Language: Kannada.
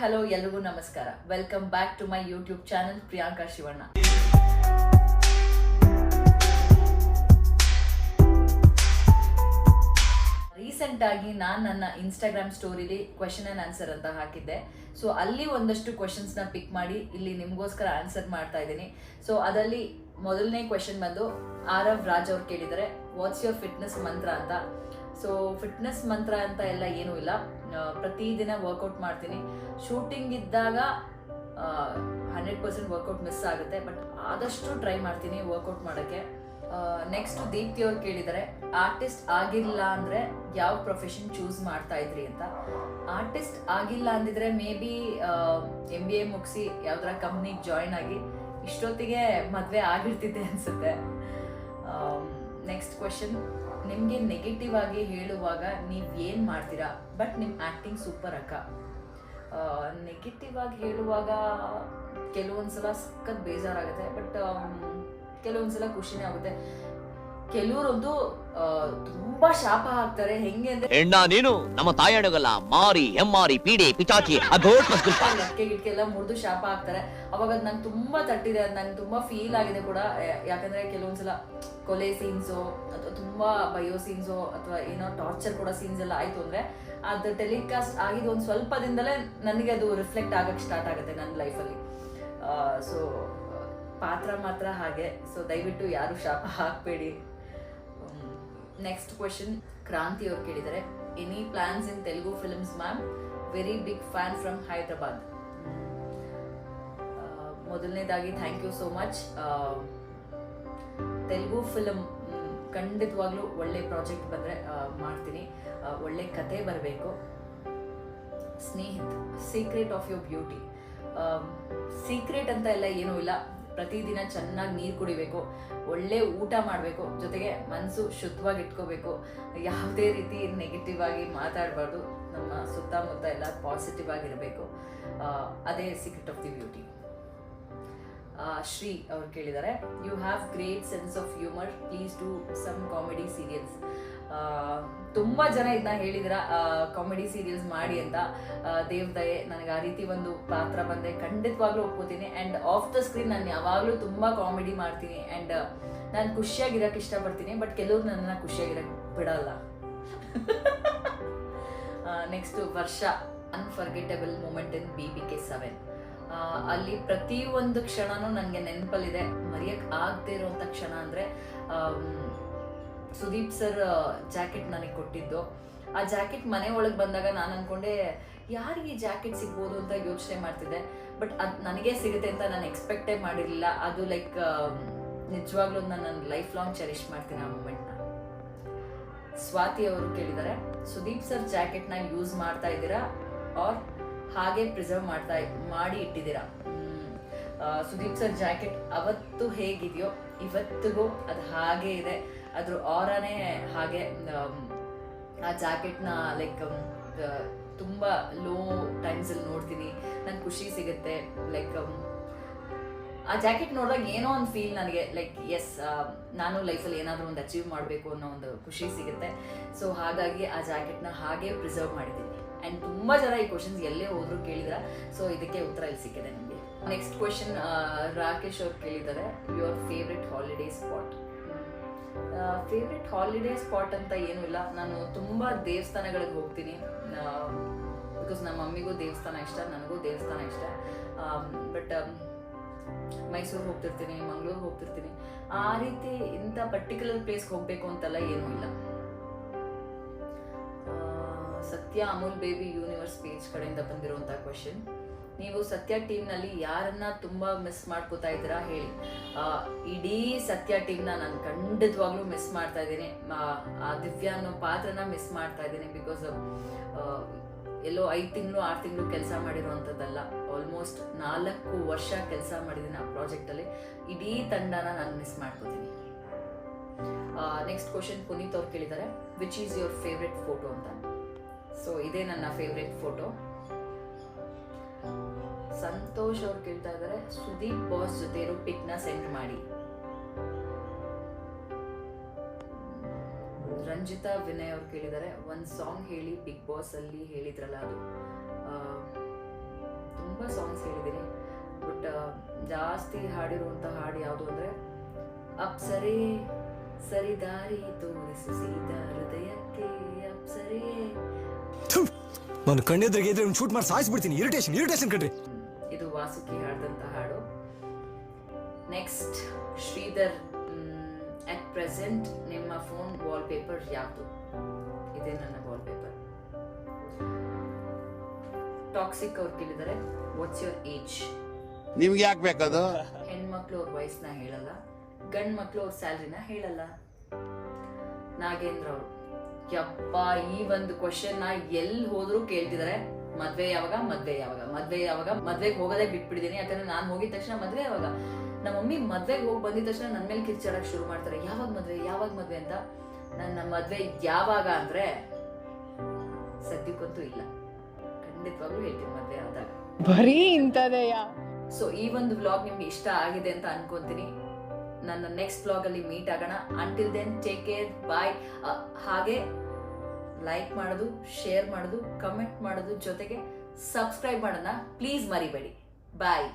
ಹಲೋ ಎಲ್ಲರಿಗೂ ನಮಸ್ಕಾರ. Welcome back to my YouTube channel Priyanka Shivanna. Recent ಆಗಿ ನಾನು ನನ್ನ ಇನ್ಸ್ಟಾಗ್ರಾಮ್ ಸ್ಟೋರಿಲಿ ಕ್ವೆಶನ್ ಅಂಡ್ ಆನ್ಸರ್ ಅಂತ ಹಾಕಿದ್ದೆ. ಸೊ ಅಲ್ಲಿ ಒಂದಷ್ಟು ಕ್ವೆಶನ್ಸ್ ನ ಪಿಕ್ ಮಾಡಿ ಇಲ್ಲಿ ನಿಮ್ಗೋಸ್ಕರ ಆನ್ಸರ್ ಮಾಡ್ತಾ ಇದ್ದೀನಿ. ಸೊ ಅದರಲ್ಲಿ ಮೊದಲನೇ ಕ್ವೆಶನ್ ಬಂದು ಆರವ್ ರಾಜ್ ಅವ್ರು ಕೇಳಿದರೆ ವಾಟ್ಸ್ ಯುವರ್ ಫಿಟ್ನೆಸ್ ಮಂತ್ರ ಅಂತ. ಸೊ ಫಿಟ್ನೆಸ್ ಮಂತ್ರ ಅಂತ ಎಲ್ಲ ಏನೂ ಇಲ್ಲ, ಪ್ರತಿದಿನ ವರ್ಕೌಟ್ ಮಾಡ್ತೀನಿ. ಶೂಟಿಂಗ್ ಇದ್ದಾಗ 100% ವರ್ಕೌಟ್ ಮಿಸ್ ಆಗುತ್ತೆ, ಬಟ್ ಆದಷ್ಟು ಟ್ರೈ ಮಾಡ್ತೀನಿ ವರ್ಕೌಟ್ ಮಾಡೋಕ್ಕೆ. ನೆಕ್ಸ್ಟ್ ದೀಪ್ತಿ ಅವ್ರು ಕೇಳಿದರೆ ಆರ್ಟಿಸ್ಟ್ ಆಗಿಲ್ಲ ಅಂದರೆ ಯಾವ ಪ್ರೊಫೆಷನ್ ಚೂಸ್ ಮಾಡ್ತಾ ಇದ್ರಿ ಅಂತ. ಆರ್ಟಿಸ್ಟ್ ಆಗಿಲ್ಲ ಅಂದಿದ್ರೆ ಮೇ ಬಿ MBA ಮುಗಿಸಿ ಯಾವ್ದಾರ ಕಂಪ್ನಿಗೆ ಜಾಯ್ನ್ ಆಗಿ ಇಷ್ಟೊತ್ತಿಗೆ ಮದುವೆ ಆಗಿರ್ತಿದ್ದೆ ಅನಿಸುತ್ತೆ. ನೆಕ್ಸ್ಟ್ ಕ್ವೆಶನ್, ನಿಮಗೆ ನೆಗೆಟಿವ್ ಆಗಿ ಹೇಳುವಾಗ ನೀವು ಏನು ಮಾಡ್ತೀರಾ ಬಟ್ ನಿಮ್ಮ ಆ್ಯಕ್ಟಿಂಗ್ ಸೂಪರ್ ಅಕ್ಕ. ನೆಗೆಟಿವ್ ಆಗಿ ಹೇಳುವಾಗ ಕೆಲವೊಂದ್ಸಲ ಸಖತ್ ಬೇಜಾರಾಗುತ್ತೆ, ಬಟ್ ಕೆಲವೊಂದ್ಸಲ ಖುಷಿನೇ ಆಗುತ್ತೆ. ಕೆಲವರೊಂದು ತುಂಬಾ ಶಾಪ ಹಾಕ್ತಾರೆ. ಹೆಂಗೆ ಅಂದ್ರೆ ಹೆಣ್ಣ ನೀನು ನಮ್ಮ ತಾಯಣಗಲ್ಲ ಮಾರಿ ಹೆಮ್ಮಾರಿ ಪೀಡೆ ಪಿಚಾಚಿ ಲಕ್ಕೆ ಗಿಟ್ಕೆಲ್ಲ ಮುರಿದು ಶಾಪ ಹಾಕ್ತಾರೆ. ಅವಾಗ ಅದು ನಂಗೆ ತುಂಬಾ ತಟ್ಟಿದೆ, ಅದು ನಂಗೆ ತುಂಬಾ ಫೀಲ್ ಆಗಿದೆ ಕೂಡ. ಯಾಕಂದ್ರೆ ಕೆಲವೊಂದ್ಸಲ ಕೊಲೆ ಸೀನ್ಸು ಅಥವಾ ತುಂಬಾ ಬಯೋ ಸೀನ್ಸು ಅಥವಾ ಏನೋ ಟಾರ್ಚರ್ ಕೊಡೋ ಸೀನ್ಸ್ ಎಲ್ಲ ಆಯ್ತು ಅಂದ್ರೆ ಅದು ಟೆಲಿಕಾಸ್ಟ್ ಆಗಿದ್ದು ಒಂದು ಸ್ವಲ್ಪ ದಿನದಲ್ಲೇ ನನಗೆ ಅದು ರಿಫ್ಲೆಕ್ಟ್ ಆಗಕ್ಕೆ ಸ್ಟಾರ್ಟ್ ಆಗುತ್ತೆ ನನ್ನ ಲೈಫಲ್ಲಿ. ಸೊ ಪಾತ್ರ ಮಾತ್ರ ಹಾಗೆ. ಸೊ ದಯವಿಟ್ಟು ಯಾರು ಶಾಪ ಹಾಕಬೇಡಿ. ನೆಕ್ಸ್ಟ್ ಕ್ವೆಶನ್ ಕ್ರಾಂತಿ ಅವ್ರು ಕೇಳಿದರೆ any plans in Telugu films ma'am, very big fan from Hyderabad. ಮೊದಲನೇದಾಗಿ thank you so much. Telugu film ಖಂಡಿತವಾಗ್ಲೂ ಒಳ್ಳೆ ಪ್ರಾಜೆಕ್ಟ್ ಬಂದರೆ ಮಾಡ್ತೀನಿ. ಒಳ್ಳೆ ಕತೆ ಬರಬೇಕು. Snehith, secret of your beauty. Secret ಅಂತ ಎಲ್ಲ ಏನೂ ಇಲ್ಲ. ಪ್ರತಿದಿನ ಚೆನ್ನಾಗಿ ನೀರು ಕುಡಿಬೇಕು, ಒಳ್ಳೆ ಊಟ ಮಾಡಬೇಕು, ಜೊತೆಗೆ ಮನಸ್ಸು ಶುದ್ಧವಾಗಿ ಇಟ್ಕೋಬೇಕು. ಯಾವುದೇ ರೀತಿ ನೆಗೆಟಿವ್ ಆಗಿ ಮಾತಾಡಬಾರ್ದು. ನಮ್ಮ ಸುತ್ತಮುತ್ತ ಎಲ್ಲ ಪಾಸಿಟಿವ್ ಆಗಿರಬೇಕು. ಅದೇ secret of the beauty. Shri ಅವ್ರು ಕೇಳಿದ್ದಾರೆ you have great sense of humour, please do some comedy serials. ತುಂಬ ಜನ ಇದನ್ನ ಹೇಳಿದಿರ ಕಾಮಿಡಿ ಸೀರಿಯಲ್ಸ್ ಮಾಡಿ ಅಂತ. ದೇವ್ದಯೆ ನನಗೆ ಆ ರೀತಿ ಒಂದು ಪಾತ್ರ ಬಂದೆ ಖಂಡಿತವಾಗ್ಲೂ ಒಪ್ಕೋತೀನಿ. ಆ್ಯಂಡ್ ಆಫ್ ದ ಸ್ಕ್ರೀನ್ ನಾನು ಯಾವಾಗಲೂ ತುಂಬ ಕಾಮಿಡಿ ಮಾಡ್ತೀನಿ ಆ್ಯಂಡ್ ನಾನು ಖುಷಿಯಾಗಿರೋಕ್ಕೆ ಇಷ್ಟಪಡ್ತೀನಿ. ಬಟ್ ಕೆಲವ್ರು ನನ್ನನ್ನು ಖುಷಿಯಾಗಿರೋಕ್ಕೆ ಬಿಡಲ್ಲ. ನೆಕ್ಸ್ಟ್ ವರ್ಷ, ಅನ್ಫರ್ಗೆಟಬಲ್ ಮೂಮೆಂಟ್ ಇನ್ BBK 7. ಅಲ್ಲಿ ಪ್ರತಿಯೊಂದು ಕ್ಷಣನೂ ನನಗೆ ನೆನಪಲ್ಲಿದೆ. ಮರೆಯಕ್ಕೆ ಆಗದೆ ಇರುವಂಥ ಕ್ಷಣ ಅಂದರೆ ಸುದೀಪ್ ಸರ್ ಜಾಕೆಟ್ ನನಗೆ ಕೊಟ್ಟಿದ್ದು. ಆ ಜಾಕೆಟ್ ಮನೆ ಒಳಗೆ ಬಂದಾಗ ನಾನು ಅಂದ್ಕೊಂಡೆ ಯಾರಿಗೆ ಈ ಜಾಕೆಟ್ ಸಿಗ್ಬೋದು ಅಂತ ಯೋಚನೆ ಮಾಡ್ತಿದ್ದೆ. ಬಟ್ ಅದು ನನಗೆ ಸಿಗುತ್ತೆ ಅಂತ ನಾನು ಎಕ್ಸ್ಪೆಕ್ಟೇ ಮಾಡಿರಲಿಲ್ಲ. ಅದು ಲೈಕ್ ನಿಜವಾಗ್ಲೂ ನಾನು ಲೈಫ್ ಲಾಂಗ್ ಚೆರಿಷ್ ಮಾಡ್ತೀನಿ ಆ ಮೂಮೆಂಟ್ನ. ಸ್ವಾತಿ ಅವರು ಕೇಳಿದ್ದಾರೆ ಸುದೀಪ್ ಸರ್ ಜಾಕೆಟ್ನ ಯೂಸ್ ಮಾಡ್ತಾ ಇದ್ದೀರಾ ಆರ್ ಹಾಗೆ ಪ್ರಿಸರ್ವ್ ಮಾಡಿ ಇಟ್ಟಿದ್ದೀರಾ. ಸುದೀಪ್ ಸರ್ ಜಾಕೆಟ್ ಅವತ್ತು ಹೇಗಿದೆಯೋ ಇವತ್ತಿಗೂ ಅದು ಹಾಗೇ ಇದೆ. ಅದ್ರ ಆರಾನೇ ಹಾಗೆ. ಆ ಜಾಕೆಟ್ನ ಲೈಕ್ ತುಂಬ ಲೋ ಟೈಮ್ಸಲ್ಲಿ ನೋಡ್ತೀನಿ, ನಂಗೆ ಖುಷಿ ಸಿಗುತ್ತೆ. ಲೈಕ್ ಆ ಜಾಕೆಟ್ ನೋಡಿದಾಗ ಏನೋ ಒಂದು ಫೀಲ್ ನನಗೆ ಲೈಕ್ ಎಸ್ ನಾನು ಲೈಫಲ್ಲಿ ಏನಾದರೂ ಒಂದು ಅಚೀವ್ ಮಾಡಬೇಕು ಅನ್ನೋ ಒಂದು ಖುಷಿ ಸಿಗುತ್ತೆ. ಸೊ ಹಾಗಾಗಿ ಆ ಜಾಕೆಟ್ನ ಹಾಗೆ ಪ್ರಿಸರ್ವ್ ಮಾಡಿದ್ದೀನಿ. ಆ್ಯಂಡ್ ತುಂಬ ಜನ ಈ ಕ್ವಶನ್ಸ್ ಎಲ್ಲೇ ಹೋದ್ರು ಕೇಳಿದ್ರ, ಸೊ ಇದಕ್ಕೆ ಉತ್ತರ ಇಲ್ಲಿ ಸಿಕ್ಕಿದೆ ನಿಮಗೆ. ನೆಕ್ಸ್ಟ್ ಕ್ವಶನ್ ರಾಕೇಶ್ ಅವ್ರು ಕೇಳಿದ್ದಾರೆ your favourite holiday spot. Favourite holiday spot ಅಂತ ಏನೂ ಇಲ್ಲ. ನಾನು ತುಂಬ ದೇವಸ್ಥಾನಗಳಿಗೆ ಹೋಗ್ತೀನಿ. ಬಿಕಾಸ್ ನಮ್ಮ ಮಮ್ಮಿಗೂ ದೇವಸ್ಥಾನ ಇಷ್ಟ, ನನಗೂ ದೇವಸ್ಥಾನ ಇಷ್ಟ. ಬಟ್ ಮೈಸೂರು ಹೋಗ್ತಿರ್ತೀನಿ, ಮಂಗಳೂರು ಹೋಗ್ತಿರ್ತೀನಿ. ಆ ರೀತಿ ಇಂಥ ಪರ್ಟಿಕ್ಯುಲರ್ ಪ್ಲೇಸ್ಗೆ ಹೋಗಬೇಕು ಅಂತೆಲ್ಲ ಏನೂ ಇಲ್ಲ. ಸತ್ಯ ಅಮೂಲ್ ಬೇಬಿ ಯೂನಿವರ್ಸ್ ಪೇಜ್ ಕಡೆಯಿಂದ ಬಂದಿರುವಂಥ ಕ್ವೆಶನ್, ನೀವು ಸತ್ಯ ಟೀಮ್ನಲ್ಲಿ ಯಾರನ್ನ ತುಂಬ ಮಿಸ್ ಮಾಡ್ಕೋತಾ ಇದ್ದೀರಾ ಹೇಳಿ. ಇಡೀ ಸತ್ಯ ಟೀಮ್ನ ನಾನು ಖಂಡಿತವಾಗ್ಲೂ ಮಿಸ್ ಮಾಡ್ತಾ ಇದ್ದೀನಿ. ಆ ದಿವ್ಯಾ ಅನ್ನೋ ಪಾತ್ರನ ಮಿಸ್ ಮಾಡ್ತಾ ಇದ್ದೀನಿ. ಬಿಕಾಸ್ ಎಲ್ಲೋ 5 ತಿಂಗಳು 6 ತಿಂಗಳು ಕೆಲಸ ಮಾಡಿರುವಂಥದ್ದಲ್ಲ, ಆಲ್ಮೋಸ್ಟ್ 4 ವರ್ಷ ಕೆಲಸ ಮಾಡಿದ್ದೀನಿ ಆ ಪ್ರಾಜೆಕ್ಟಲ್ಲಿ. ಇಡೀ ತಂಡನ ನಾನು ಮಿಸ್ ಮಾಡ್ಕೋತೀನಿ. ನೆಕ್ಸ್ಟ್ ಕ್ವಶನ್ ಪುನೀತ್ ಅವ್ರು ಕೇಳಿದ್ದಾರೆ which is your favourite photo ಅಂತ. ಸೊ ಇದೇ ನನ್ನ ಫೇವ್ರೆಟ್ ಫೋಟೋ. ಸಂತೋಷ್ ಅವ್ರು ಕೇಳ್ತಾ ಇದ್ದಾರೆ ಸುದೀಪ್ ಬಾಸ್ ಜೊತೆ ಇರೋ ಪಿಕ್ನ ಸೆಂಡ್ ಮಾಡಿ. ರಂಜಿತಾ ವಿನಯ್ ಅವ್ರು ಕೇಳಿದ್ದಾರೆ ಒಂದು ಸಾಂಗ್ ಹೇಳಿ ಬಿಗ್ ಬಾಸ್ ಅಲ್ಲಿ ಹೇಳಿದ್ರಲ್ಲ ಅದು. ತುಂಬ ಸಾಂಗ್ಸ್ ಹೇಳಿದ್ದೀನಿ, ಬಟ್ ಜಾಸ್ತಿ ಹಾಡಿರುವಂಥ ಹಾಡು ಯಾವುದು ಅಂದರೆ ಅಪ್ಸರೆ ಸರಿದಾರಿ ತೋರಿಸು ಸೀದಾ ಹೃದಯಕ್ಕೆ ಅಪ್ಸರೆ. ನಾನು ಕಣ್ಣೆದ್ರಿಗೆ ಇದ್ರೆ ಶೂಟ್ ಮಾಡಿ ಸಾಯಿಸ್ಬಿಡ್ತೀನಿ. ಇರಿಟೇಷನ್ ಕಣ್ರಿ. ಇದು ವಾಸುಕಿ ಹಾಡಿದಂಥ ಹಾಡು. ನೆಕ್ಸ್ಟ್ ಶ್ರೀಧರ್, ಅಟ್ ಪ್ರೆಸೆಂಟ್ ನಿಮ್ಮ ಫೋನ್ ವಾಲ್ಪೇಪರ್ ಯಾವುದು? ಇದೇ ನನ್ನ ವಾಲ್ಪೇಪರ್. ಟಾಕ್ಸಿಕ್ ಅವ್ರು ಕೇಳಿದ್ದಾರೆ ವಾಟ್ಸ್ ಯುವರ್ ಏಜ್. ನಿಮ್ಗೆ ಯಾಕೆ ಬೇಕದು? ಹೆಣ್ಮಕ್ಳು ಅವ್ರ ವಯಸ್ಸನ್ನ ಹೇಳಲ್ಲ, ಗಂಡ್ ಮಕ್ಳು ಅವ್ರ ಸ್ಯಾಲ್ರಿನ ಹೇಳಲ್ಲ. ನಾಗೇಂದ್ರ ಅವರು, ಯಪ್ಪ ಈ ಒಂದು ಕ್ವಶನ್ ನ ಎಲ್ಲಿ ಹೋದ್ರು ಕೇಳ್ತಿದಾರೆ. ಮದ್ವೆ ಯಾವಾಗ, ಮದ್ವೆಗೆ ಹೋಗೋದೇ ಬಿಟ್ಬಿಟ್ಟಿದೀನಿ. ಯಾಕಂದ್ರೆ ನಾನು ಹೋಗಿದ ತಕ್ಷಣ ಮದ್ವೆ ಯಾವಾಗ, ನಮ್ಮ ಮಮ್ಮಿ ಮದ್ವೆಗೆ ಹೋಗಿ ಬಂದಿದ ತಕ್ಷಣ ನನ್ನ ಮೇಲೆ ಕಿರ್ಚಾಡಕ್ ಶುರು ಮಾಡ್ತಾರೆ. ಯಾವಾಗ ಮದ್ವೆ ಅಂತ. ನನ್ನ ಮದ್ವೆ ಯಾವಾಗ ಅಂದ್ರೆ ಸದ್ಯಕ್ಕಂತೂ ಇಲ್ಲ, ಖಂಡಿತವಾಗ್ಲೂ ಹೇಳ್ತೀನಿ ಮದ್ವೆ ಆದಾಗ. ಬರೀ ಇಂಥದೆಯಾ? ಸೊ ಈ ಒಂದು ವ್ಲಾಗ್ ನಿಮ್ಗೆ ಇಷ್ಟ ಆಗಿದೆ ಅಂತ ಅನ್ಕೊಂತೀನಿ. ನನ್ನ ನೆಕ್ಸ್ಟ್ ವ್ಲಾಗ್ ಅಲ್ಲಿ ಮೀಟ್ ಆಗೋಣ. ಅಂಟಿಲ್ ದೆನ್ ಟೇಕ್ ಕೇರ್, ಬಾಯ್. ಹಾಗೆ ಲೈಕ್ ಮಾಡೋದು, ಶೇರ್ ಮಾಡೋದು, ಕಮೆಂಟ್ ಮಾಡೋದು, ಜೊತೆಗೆ ಸಬ್ಸ್ಕ್ರೈಬ್ ಮಾಡೋಣ ಪ್ಲೀಸ್ ಮರಿಬೇಡಿ. ಬಾಯ್.